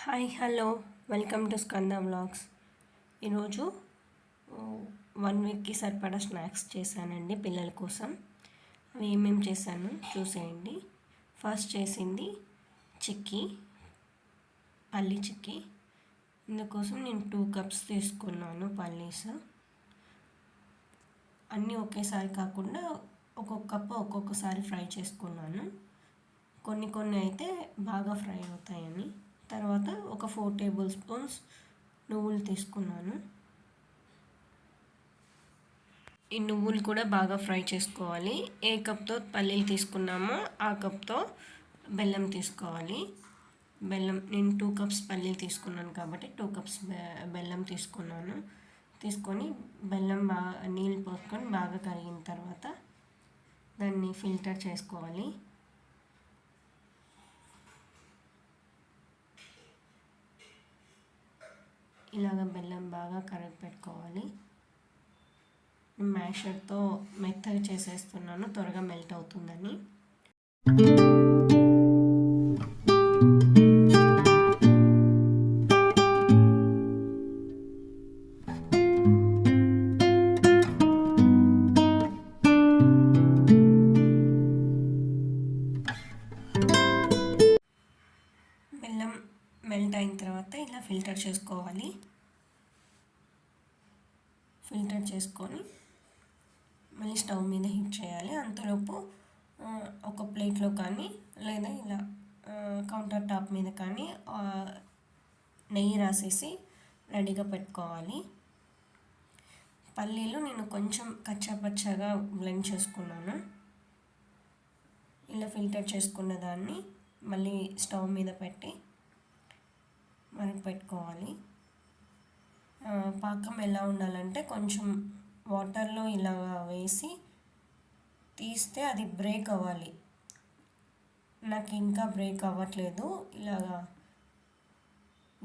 Hi hello welcome to Skanda vlogs. ఈరోజు 1 వీక్కి సరిపడా స్నాక్స్ చేశానండి పిల్లల కోసం. అవి ఏమేమి చేశాను చూసేయండి. ఫస్ట్ చేసింది చిక్కీ, పల్లీ చిక్కీ. ఇందుకోసం నేను 2 కప్స్ తీసుకున్నాను పల్లీస్. అన్నీ ఒకేసారి కాకుండా ఒక్కొక్క కప్పు ఒక్కొక్కసారి ఫ్రై చేసుకున్నాను. కొన్ని అయితే బాగా ఫ్రై అవుతాయని. తర్వాత ఒక 4 టేబుల్ స్పూన్స్ నువ్వులు తీసుకున్నాను. ఈ నువ్వులు కూడా బాగా ఫ్రై చేసుకోవాలి. ఏ కప్తో పల్లీలు తీసుకున్నామో ఆ కప్తో బెల్లం తీసుకోవాలి. బెల్లం నేను 2 కప్స్ పల్లీలు తీసుకున్నాను కాబట్టి 2 కప్స్ బెల్లం తీసుకున్నాను. తీసుకొని బెల్లం బాగా నీళ్ళు పోసుకొని బాగా కరిగిన తర్వాత దాన్ని ఫిల్టర్ చేసుకోవాలి. ఇలాగ బెల్లం బాగా కరిగి పెట్టుకోవాలి. మ్యాషర్తో మెత్తగా చేసేస్తున్నాను త్వరగా మెల్ట్ అవుతుందని. బెల్లం మెల్ట్ అయిన తర్వాత ఇలా ఫిల్టర్ చేసుకోవాలి. ఫిల్టర్ చేసుకొని మళ్ళీ స్టవ్ మీద హీట్ చేయాలి. అంతలోపు ఒక ప్లేట్లో కానీ లేదా ఇలా కౌంటర్ టాప్ మీద కానీ నెయ్యి రాసేసి రెడీగా పెట్టుకోవాలి. పల్లీలు నేను కొంచెం కచ్చాపచ్చాగా బ్లెండ్ చేసుకున్నాను. ఇలా ఫిల్టర్ చేసుకున్న దాన్ని మళ్ళీ స్టవ్ మీద పెట్టి మనకు పెట్టుకోవాలి. పాకం ఎలా ఉండాలంటే కొంచెం వాటర్లో ఇలా వేసి తీస్తే అది బ్రేక్ అవ్వాలి. నాకు ఇంకా బ్రేక్ అవ్వట్లేదు, ఇలాగా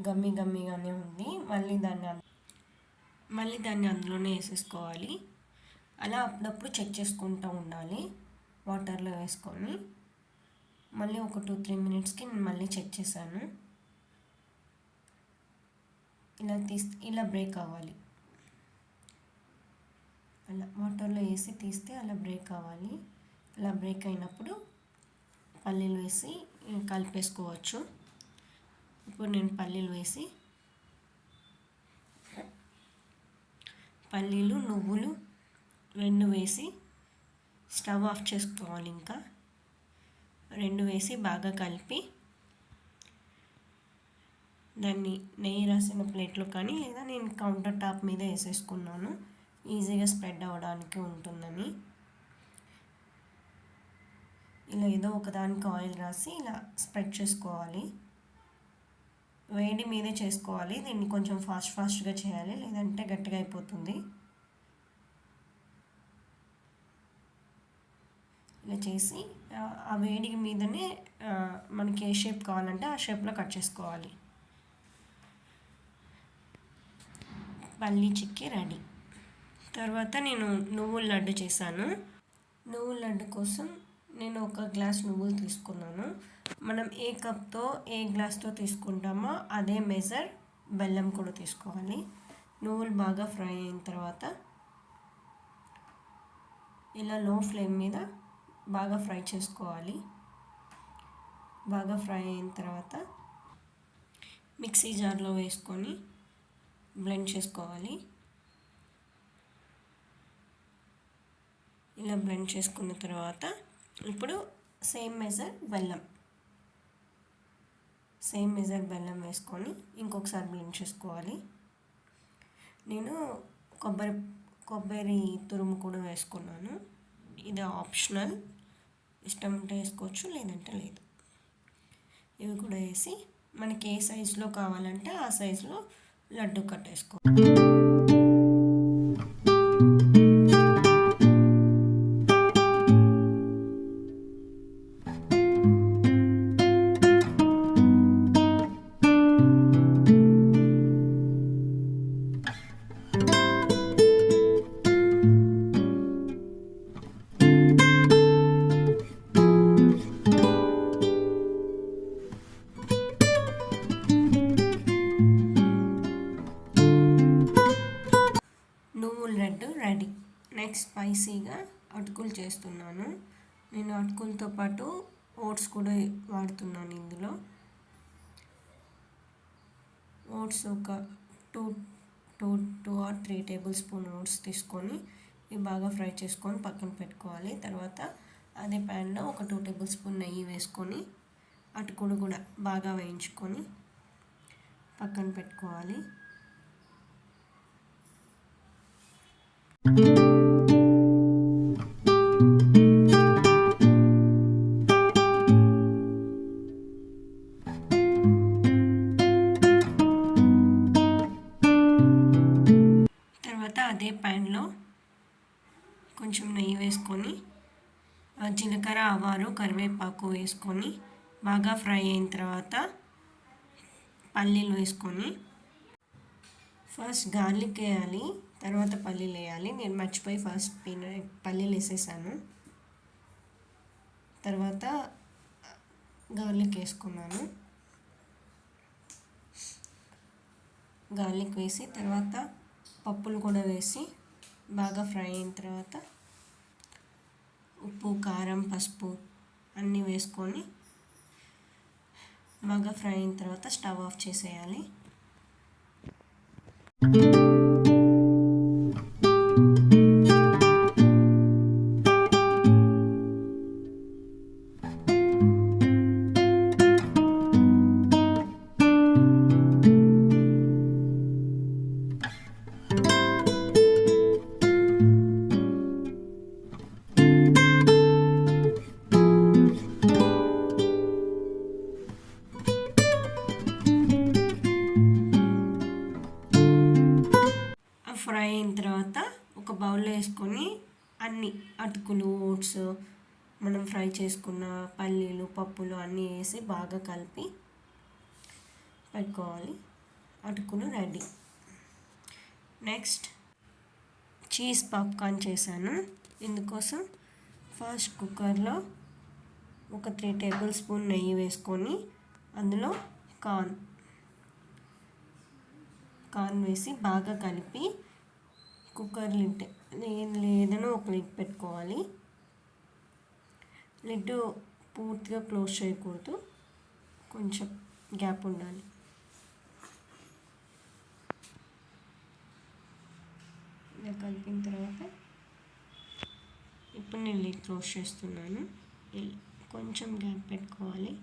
గమ్మిగానే ఉంది. మళ్ళీ దాన్ని అందులోనే వేసేసుకోవాలి. అలా అప్పుడప్పుడు చెక్ చేసుకుంటూ ఉండాలి వాటర్లో వేసుకొని. మళ్ళీ ఒక 2-3 మినిట్స్కి నేను మళ్ళీ చెక్ చేశాను. ఇలా బ్రేక్ అవ్వాలి. అలా వాటర్లో వేసి తీస్తే అలా బ్రేక్ అవ్వాలి. అలా బ్రేక్ అయినప్పుడు పల్లీలు వేసి కలిపేసుకోవచ్చు. ఇప్పుడు నేను పల్లీలు నువ్వులు 2 వేసి స్టవ్ ఆఫ్ చేసుకోవాలి. ఇంకా 2 వేసి బాగా కలిపి దాన్ని నెయ్యి రాసిన ప్లేట్లో కానీ లేదా నేను కౌంటర్ టాప్ మీద వేసేసుకున్నాను, ఈజీగా స్ప్రెడ్ అవ్వడానికి ఉంటుందని. ఇలా ఏదో ఒకదానికి ఆయిల్ రాసి ఇలా స్ప్రెడ్ చేసుకోవాలి. వేడి మీదే చేసుకోవాలి. దీన్ని కొంచెం ఫాస్ట్గా చేయాలి, లేదంటే గట్టిగా అయిపోతుంది. ఇలా చేసి ఆ వేడి మీదనే మనకి ఏ షేప్ కావాలంటే ఆ షేప్లో కట్ చేసుకోవాలి. పల్లీ చిక్కీ రెడీ. తర్వాత నేను నువ్వుల లడ్డు చేశాను. నువ్వుల లడ్డు కోసం నేను 1 గ్లాస్ నువ్వులు తీసుకున్నాను. మనం ఏ కప్తో ఏ గ్లాస్తో తీసుకుంటామో అదే మెజర్ బెల్లం కూడా తీసుకోవాలి. నువ్వులు బాగా ఫ్రై అయిన తర్వాత ఇలా లో ఫ్లేమ్ మీద బాగా ఫ్రై చేసుకోవాలి. బాగా ఫ్రై అయిన తర్వాత మిక్సీ జార్లో వేసుకొని బ్లెండ్ చేసుకోవాలి. ఇలా బ్లెండ్ చేసుకున్న తర్వాత ఇప్పుడు సేమ్ మెజర్ బెల్లం వేసుకొని ఇంకొకసారి బ్లెండ్ చేసుకోవాలి. నేను కొబ్బరి తురుము కూడా వేసుకున్నాను. ఇది ఆప్షనల్, ఇష్టం ఉంటే వేసుకోవచ్చు, లేదంటే లేదు. ఇవి కూడా వేసి మనకి ఏ సైజులో కావాలంటే ఆ సైజులో లడ్డు కట్టేసుకోవాలి. స్పైసీగా అటుకులు చేస్తున్నాను. నేను అటుకులతో పాటు ఓట్స్ కూడా వాడుతున్నాను ఇందులో. ఓట్స్ ఒక two two two or 3 tablespoon oats తీసుకొని ఇవి బాగా ఫ్రై చేసుకొని పక్కన పెట్టుకోవాలి. తర్వాత అదే ప్యాన్లో ఒక 2 టేబుల్ స్పూన్ నెయ్యి వేసుకొని అటుకులు కూడా బాగా వేయించుకొని పక్కన పెట్టుకోవాలి. తర్వాత అదే ప్యాన్లో కొంచెం నెయ్యి వేసుకొని జీలకర్ర, ఆవాలు, కరివేపాకు వేసుకొని బాగా ఫ్రై అయిన తర్వాత పల్లీలు వేసుకొని ఫస్ట్ గార్లిక్ వేయాలి, తర్వాత పల్లీలు వేయాలి. నేను మర్చిపోయి ఫస్ట్ పల్లీలు వేసేసాను. తర్వాత గార్లిక్ వేసుకున్నాను. గార్లిక్ వేసి తర్వాత పప్పులు కూడా వేసి బాగా ఫ్రై అయిన తర్వాత ఉప్పు, కారం, పసుపు అన్నీ వేసుకొని బాగా ఫ్రై అయిన తర్వాత స్టవ్ ఆఫ్ చేసేయాలి. ఫ్రై అయిన తర్వాత ఒక బౌల్లో వేసుకొని అన్ని అటుకులు, ఓట్స్, మనం ఫ్రై చేసుకున్న పల్లీలు, పప్పులు అన్నీ వేసి బాగా కలిపి పెట్టుకోవాలి. అటుకులు రెడీ. నెక్స్ట్ చీజ్ పాప్కార్న్ చేశాను. ఇందుకోసం ఫస్ట్ కుక్కర్లో ఒక 3 టేబుల్ స్పూన్ నెయ్యి వేసుకొని అందులో కార్న్ వేసి బాగా కలిపి కుక్కర్ లిడ్ ఏదైనా ఒక లిడ్ పెట్టుకోవాలి. లిడ్ పూర్తిగా క్లోజ్ చేయకూడదు, కొంచెం గ్యాప్ ఉండాలి. ఇలా కలిపిన తర్వాత ఇప్పుడు నేను లిడ్ క్లోజ్ చేస్తున్నాను. కొంచెం గ్యాప్ పెట్టుకోవాలి.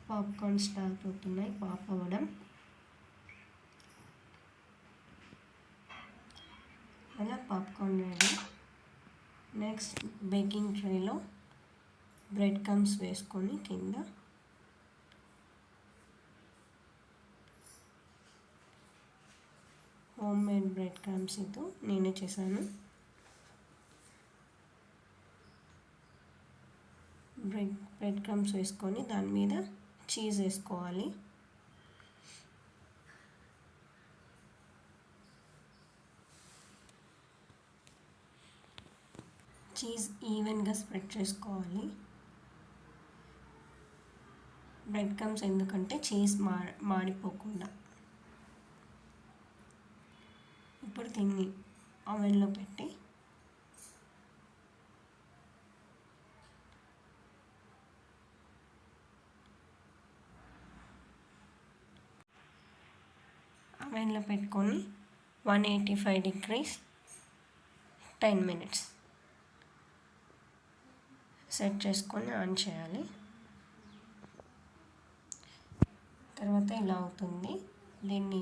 పాప్కార్న్ స్టార్ట్ అవుతున్నాయి పాప్ అవ్వడం. అలా పాప్కార్న్ రెడీ. నెక్స్ట్ బేకింగ్ ట్రేలో బ్రెడ్ క్రమ్స్ వేసుకొని కింద హోమ్ మేడ్ బ్రెడ్ క్రమ్స్ ఇది నేనే చేశాను. బ్రెడ్ క్రమ్స్ వేసుకొని దాని మీద చీజ్ వేసుకోవాలి. చీజ్ ఈవెన్గా స్ప్రెడ్ చేసుకోవాలి. బ్రెడ్ క్రమ్స్ ఎందుకంటే చీజ్ మాడిపోకుండా. ఇప్పుడు దీన్ని ఓవెన్లో పెట్టి ఓవెన్లో పెట్టుకొని 185 degrees 10 minutes సెట్ చేసుకొని ఆన్ చేయాలి. తర్వాత ఇలా అవుతుంది. దీన్ని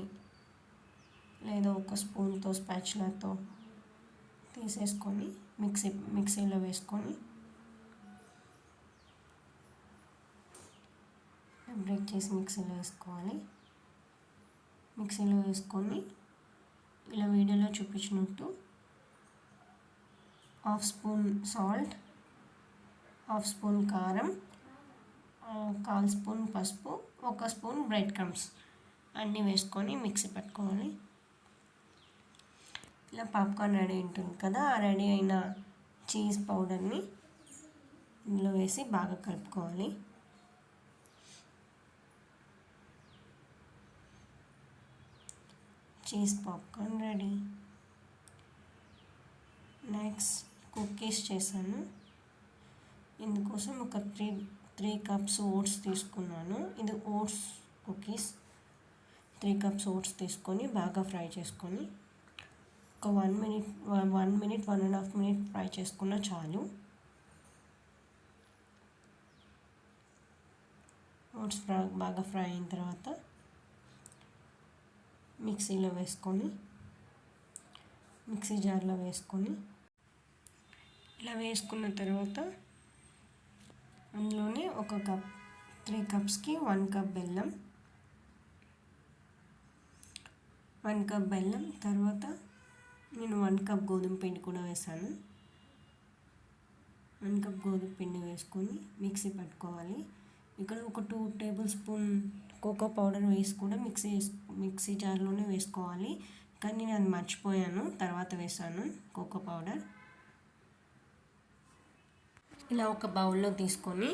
లేదా ఒక స్పూన్తో స్పాచులాతో తీసేసుకొని మిక్సీలో వేసుకొని బ్రేక్ చేసి మిక్సీలో వేసుకోవాలి. మిక్సీలో వేసుకొని ఇలా వీడియోలో చూపించినట్టు 1/2 స్పూన్ సాల్ట్, 1/2 స్పూన్ కారం, 1/4 స్పూన్ పసుపు, 1 స్పూన్ బ్రెడ్ క్రమ్స్ అన్నీ వేసుకొని మిక్సీ పట్టుకోవాలి. ఇలా పాప్కార్న్ రెడీ ఉంటుంది కదా, ఆ రెడీ అయిన చీజ్ పౌడర్ని ఇందులో వేసి బాగా కలుపుకోవాలి. Cheese popcorn ready. Next cookies చేశాను. ఇందుకోసం ఒక త్రీ కప్స్ ఓట్స్ తీసుకున్నాను. ఇది ఓట్స్ కుకీస్. 3 కప్స్ ఓట్స్ తీసుకొని బాగా ఫ్రై చేసుకొని ఒక 1 మినిట్ 1.5 మినిట్ ఫ్రై చేసుకున్న చాలు. ఓట్స్ బాగా ఫ్రై అయిన తర్వాత మిక్సీలో వేసుకొని మిక్సీ జార్లో వేసుకొని ఇలా వేసుకున్న తర్వాత అందులోనే 3 కప్స్కి 1 కప్ బెల్లం, 1 కప్ బెల్లం తర్వాత నేను 1 కప్ గోధుమ పిండి కూడా వేసాను. 1 కప్ గోధుమ పిండి వేసుకొని మిక్సీ పట్టుకోవాలి. ఇక్కడ ఒక 2 టేబుల్ స్పూన్ కోకో పౌడర్ వేసి కూడా మిక్సీ జార్లోనే వేసుకోవాలి. కానీ నేను అది మర్చిపోయాను, తర్వాత వేసాను కోకో పౌడర్. ఇలా ఒక బౌల్లో తీసుకొని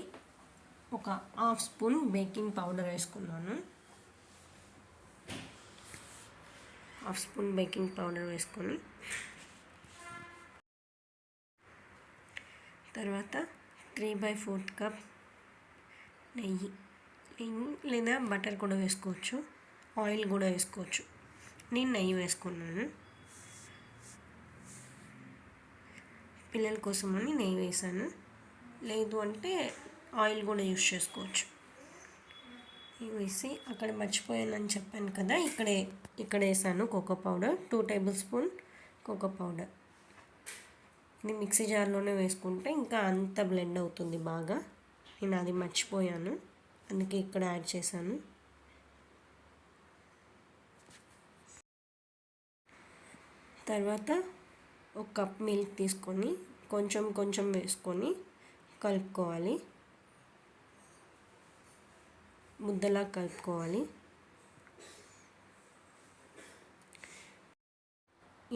ఒక 1/2 స్పూన్ బేకింగ్ పౌడర్ వేసుకున్నాను. 1/2 స్పూన్ బేకింగ్ పౌడర్ వేసుకొని తర్వాత 3/4 కప్ నెయ్యి లేదా బటర్ కూడా వేసుకోవచ్చు, ఆయిల్ కూడా వేసుకోవచ్చు. నేను నెయ్యి వేసుకున్నాను. పిల్లల కోసమని నెయ్యి వేసాను. లేదు అంటే ఆయిల్ కూడా యూస్ చేసుకోవచ్చు. వేసి అక్కడ మర్చిపోయానని చెప్పాను కదా, ఇక్కడ వేసాను cocoa powder. 2 tablespoon cocoa powder. ఇది మిక్సీ జార్లోనే వేసుకుంటే ఇంకా అంత బ్లెండ్ అవుతుంది బాగా. నేను అది మర్చిపోయాను, అందుకే ఇక్కడ యాడ్ చేశాను. తర్వాత 1 కప్ మిల్క్ తీసుకొని కొంచెం వేసుకొని కలుపుకోవాలి. ముద్దలా కలుపుకోవాలి.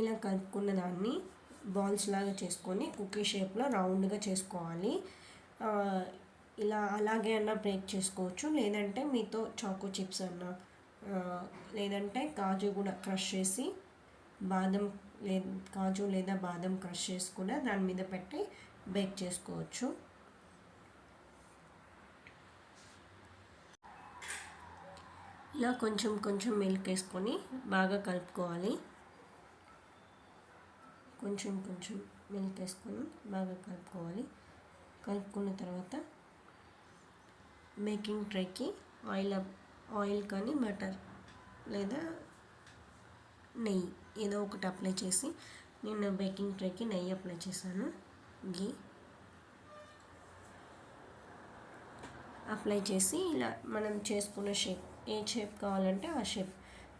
ఇలా కలుపుకున్న దాన్ని బాల్స్ లాగా చేసుకొని కుకీ షేప్లో రౌండ్గా చేసుకోవాలి. ఇలా అలాగే అన్నా బ్రేక్ చేసుకోవచ్చు, లేదంటే మీతో చాకో చిప్స్ అన్నా లేదంటే కాజు కూడా క్రష్ చేసి కాజు లేదా బాదం క్రష్ చేసి కూడా దాని మీద పెట్టి బేక్ చేసుకోవచ్చు. ఇలా కొంచెం మిల్క్ వేసుకొని బాగా కలుపుకోవాలి. కొంచెం మిల్క్ వేసుకొని బాగా కలుపుకోవాలి. కలుపుకున్న తర్వాత బేకింగ్ ట్రేకి ఆయిల్ కానీ బటర్ లేదా నెయ్యి ఏదో ఒకటి అప్లై చేసి, నేను బేకింగ్ ట్రేకి నెయ్యి అప్లై చేశాను. గీ అప్లై చేసి ఇలా మనం చేసుకున్న షేప్, ఏ షేప్ కావాలంటే ఆ షేప్,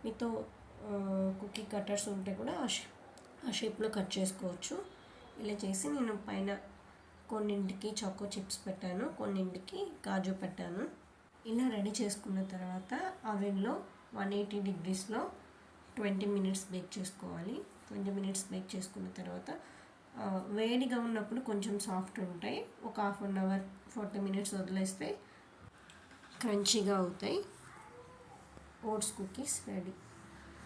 మీతో కుకీ కట్టర్స్ ఉంటే కూడా ఆ షేప్లో కట్ చేసుకోవచ్చు. ఇలా చేసి నేను పైన కొన్నింటికి చాకో చిప్స్ పెట్టాను, కొన్నింటికి కాజు పెట్టాను. ఇలా రెడీ చేసుకున్న తర్వాత అవెన్లో 180 డిగ్రీస్లో 20 మినిట్స్ బేక్ చేసుకోవాలి. 20 మినిట్స్ బేక్ చేసుకున్న తర్వాత వేడిగా ఉన్నప్పుడు కొంచెం సాఫ్ట్ ఉంటాయి. ఒక 1/2 అవర్ 40 మినిట్స్ వదిలేస్తే క్రంచీగా అవుతాయి. Oats cookies ready.